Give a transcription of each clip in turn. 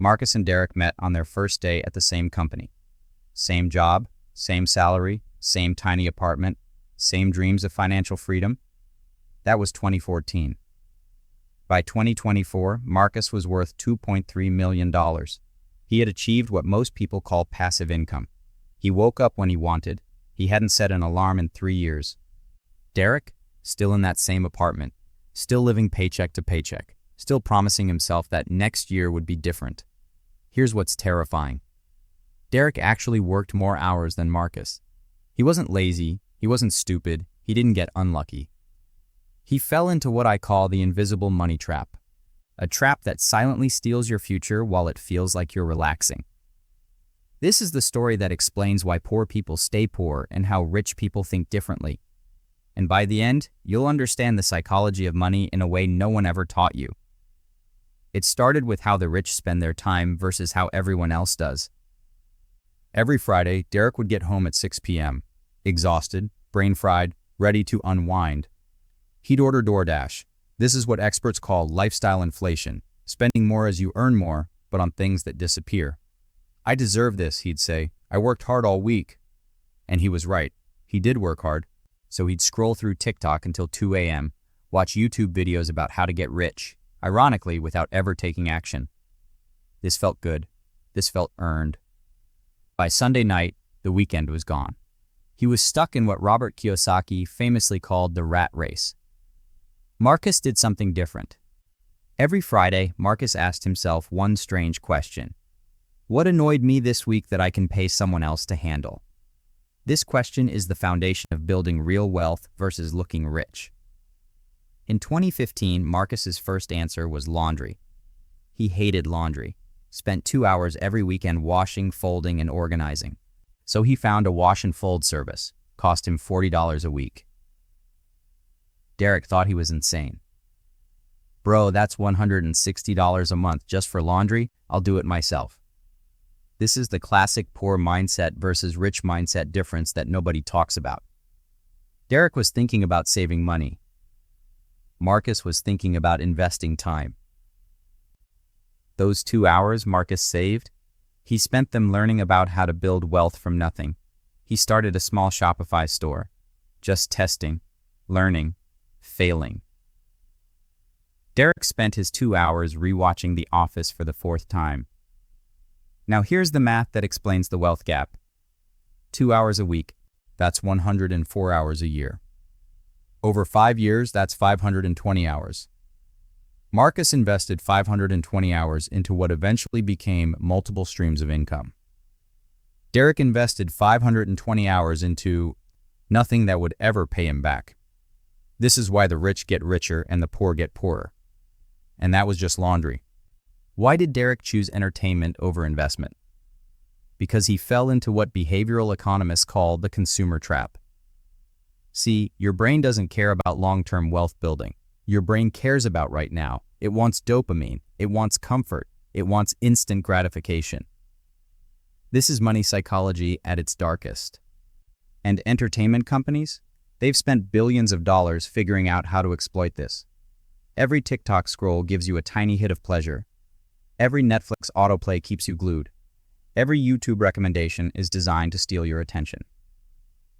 Marcus and Derek met on their first day at the same company. Same job, same salary, same tiny apartment, same dreams of financial freedom. That was 2014. By 2024, Marcus was worth $2.3 million. He had achieved what most people call passive income. He woke up when he wanted. He hadn't set an alarm in 3 years. Derek, still in that same apartment, still living paycheck to paycheck, still promising himself that next year would be different. Here's what's terrifying. Derek actually worked more hours than Marcus. He wasn't lazy, he wasn't stupid, he didn't get unlucky. He fell into what I call the invisible money trap, a trap that silently steals your future while it feels like you're relaxing. This is the story that explains why poor people stay poor and how rich people think differently. And by the end, you'll understand the psychology of money in a way no one ever taught you. It started with how the rich spend their time versus how everyone else does. Every Friday, Derek would get home at 6 p.m., exhausted, brain-fried, ready to unwind. He'd order DoorDash. This is what experts call lifestyle inflation, spending more as you earn more, but on things that disappear. "I deserve this," he'd say. "I worked hard all week." And he was right. He did work hard. So he'd scroll through TikTok until 2 a.m., watch YouTube videos about how to get rich, ironically without ever taking action. This felt good. This felt earned. By Sunday night, the weekend was gone. He was stuck in what Robert Kiyosaki famously called the rat race. Marcus did something different. Every Friday, Marcus asked himself one strange question. What annoyed me this week that I can pay someone else to handle? This question is the foundation of building real wealth versus looking rich. In 2015, Marcus's first answer was laundry. He hated laundry, spent 2 hours every weekend washing, folding, and organizing. So he found a wash and fold service, cost him $40 a week. Derek thought he was insane. "Bro, that's $160 a month just for laundry. I'll do it myself." This is the classic poor mindset versus rich mindset difference that nobody talks about. Derek was thinking about saving money. Marcus was thinking about investing time. Those 2 hours Marcus saved, he spent them learning about how to build wealth from nothing. He started a small Shopify store, just testing, learning, failing. Derek spent his 2 hours rewatching The Office for the 4th time. Now here's the math that explains the wealth gap. 2 hours a week, that's 104 hours a year. Over 5 years, that's 520 hours. Marcus invested 520 hours into what eventually became multiple streams of income. Derek invested 520 hours into nothing that would ever pay him back. This is why the rich get richer and the poor get poorer. And that was just laundry. Why did Derek choose entertainment over investment? Because he fell into what behavioral economists call the consumer trap. See, your brain doesn't care about long-term wealth building. Your brain cares about right now. It wants dopamine. It wants comfort. It wants instant gratification. This is money psychology at its darkest. And entertainment companies? They've spent billions of dollars figuring out how to exploit this. Every TikTok scroll gives you a tiny hit of pleasure. Every Netflix autoplay keeps you glued. Every YouTube recommendation is designed to steal your attention.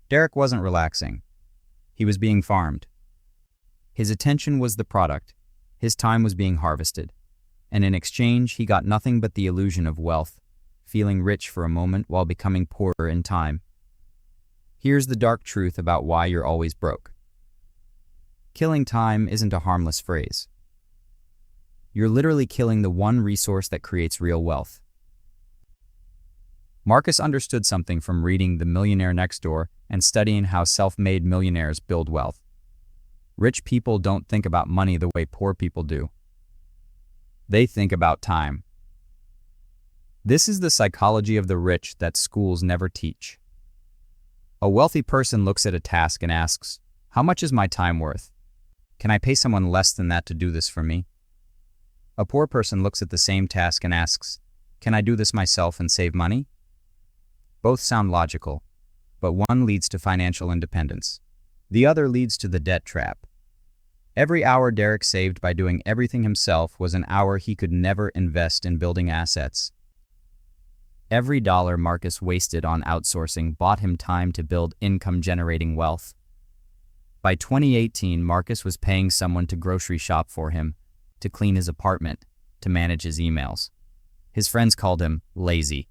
Derek wasn't relaxing. He was being farmed. His attention was the product. His time was being harvested. And in exchange, he got nothing but the illusion of wealth, feeling rich for a moment while becoming poorer in time. Here's the dark truth about why you're always broke. Killing time isn't a harmless phrase. You're literally killing the one resource that creates real wealth. Marcus understood something from reading The Millionaire Next Door and studying how self-made millionaires build wealth. Rich people don't think about money the way poor people do. They think about time. This is the psychology of the rich that schools never teach. A wealthy person looks at a task and asks, "How much is my time worth? Can I pay someone less than that to do this for me?" A poor person looks at the same task and asks, "Can I do this myself and save money?" Both sound logical, but one leads to financial independence. The other leads to the debt trap. Every hour Derek saved by doing everything himself was an hour he could never invest in building assets. Every dollar Marcus wasted on outsourcing bought him time to build income-generating wealth. By 2018, Marcus was paying someone to grocery shop for him, to clean his apartment, to manage his emails. His friends called him lazy.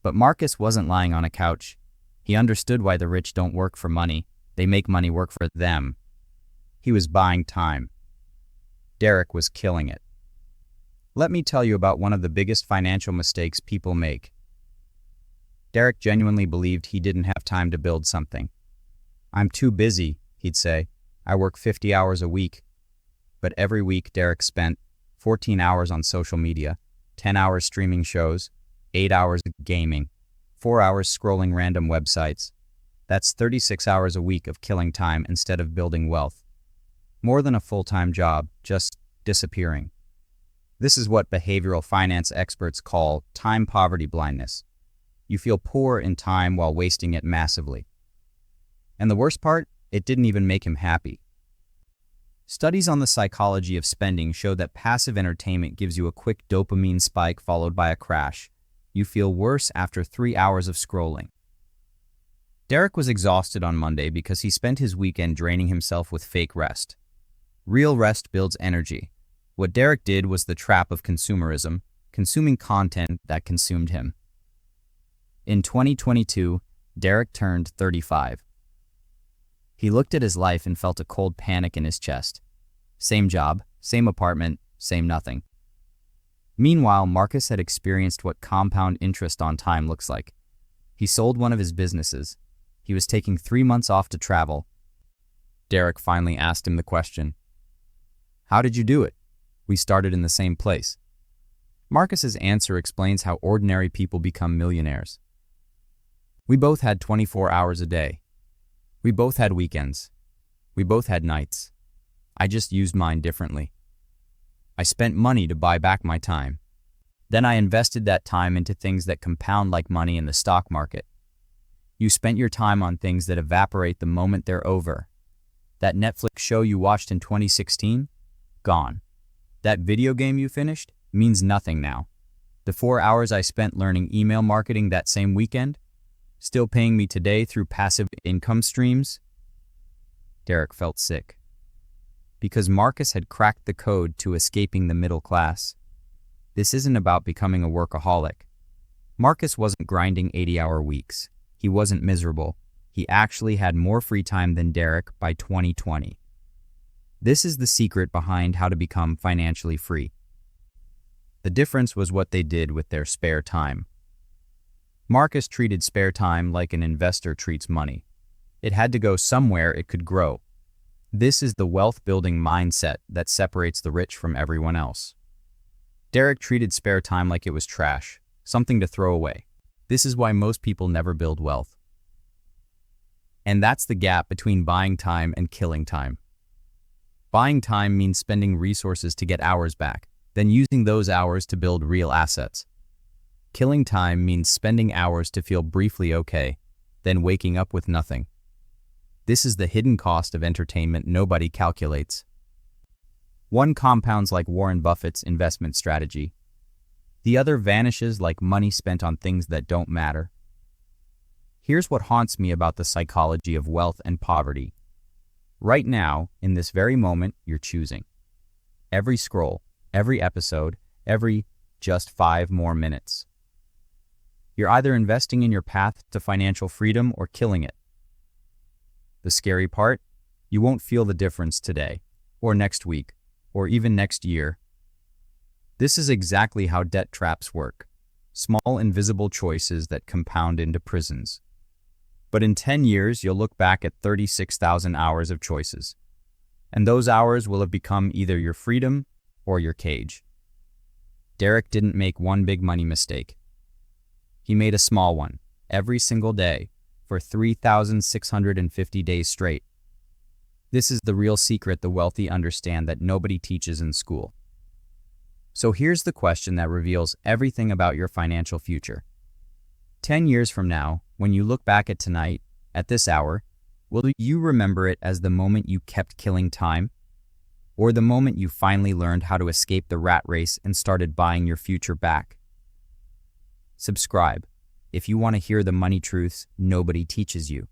But Marcus wasn't lying on a couch. He understood why the rich don't work for money. They make money work for them. He was buying time. Derek was killing it. Let me tell you about one of the biggest financial mistakes people make. Derek genuinely believed he didn't have time to build something. "I'm too busy," he'd say. "I work 50 hours a week." But every week Derek spent 14 hours on social media, 10 hours streaming shows, 8 hours gaming, 4 hours scrolling random websites. That's 36 hours a week of killing time instead of building wealth. More than a full-time job, just disappearing. This is what behavioral finance experts call time poverty blindness. You feel poor in time while wasting it massively. And the worst part, it didn't even make him happy. Studies on the psychology of spending show that passive entertainment gives you a quick dopamine spike followed by a crash. You feel worse after 3 hours of scrolling. Derek was exhausted on Monday because he spent his weekend draining himself with fake rest. Real rest builds energy. What Derek did was the trap of consumerism, consuming content that consumed him. In 2022, Derek turned 35. He looked at his life and felt a cold panic in his chest. Same job, same apartment, same nothing. Meanwhile, Marcus had experienced what compound interest on time looks like. He sold one of his businesses. He was taking 3 months off to travel. Derek finally asked him the question, "How did you do it? We started in the same place." Marcus's answer explains how ordinary people become millionaires. "We both had 24 hours a day. We both had weekends. We both had nights. I just used mine differently. I spent money to buy back my time. Then I invested that time into things that compound like money in the stock market. You spent your time on things that evaporate the moment they're over. That Netflix show you watched in 2016? Gone. That video game you finished means nothing now. The 4 hours I spent learning email marketing that same weekend, still paying me today through passive income streams?" Derek felt sick. Because Marcus had cracked the code to escaping the middle class. This isn't about becoming a workaholic. Marcus wasn't grinding 80-hour weeks. He wasn't miserable. He actually had more free time than Derek by 2020. This is the secret behind how to become financially free. The difference was what they did with their spare time. Marcus treated spare time like an investor treats money. It had to go somewhere it could grow. This is the wealth-building mindset that separates the rich from everyone else. Derek treated spare time like it was trash, something to throw away. This is why most people never build wealth. And that's the gap between buying time and killing time. Buying time means spending resources to get hours back, then using those hours to build real assets. Killing time means spending hours to feel briefly okay, then waking up with nothing. This is the hidden cost of entertainment nobody calculates. One compounds like Warren Buffett's investment strategy. The other vanishes like money spent on things that don't matter. Here's what haunts me about the psychology of wealth and poverty. Right now, in this very moment, you're choosing. Every scroll, every episode, every just 5 more minutes. You're either investing in your path to financial freedom or killing it. The scary part? You won't feel the difference today, or next week, or even next year. This is exactly how debt traps work. Small, invisible choices that compound into prisons. But in 10 years, you'll look back at 36,000 hours of choices. And those hours will have become either your freedom or your cage. Derek didn't make one big money mistake. He made a small one, every single day, for 3,650 days straight. This is the real secret the wealthy understand that nobody teaches in school. So here's the question that reveals everything about your financial future. 10 years from now, when you look back at tonight, at this hour, will you remember it as the moment you kept killing time? Or the moment you finally learned how to escape the rat race and started buying your future back. Subscribe if you want to hear the money truths nobody teaches you.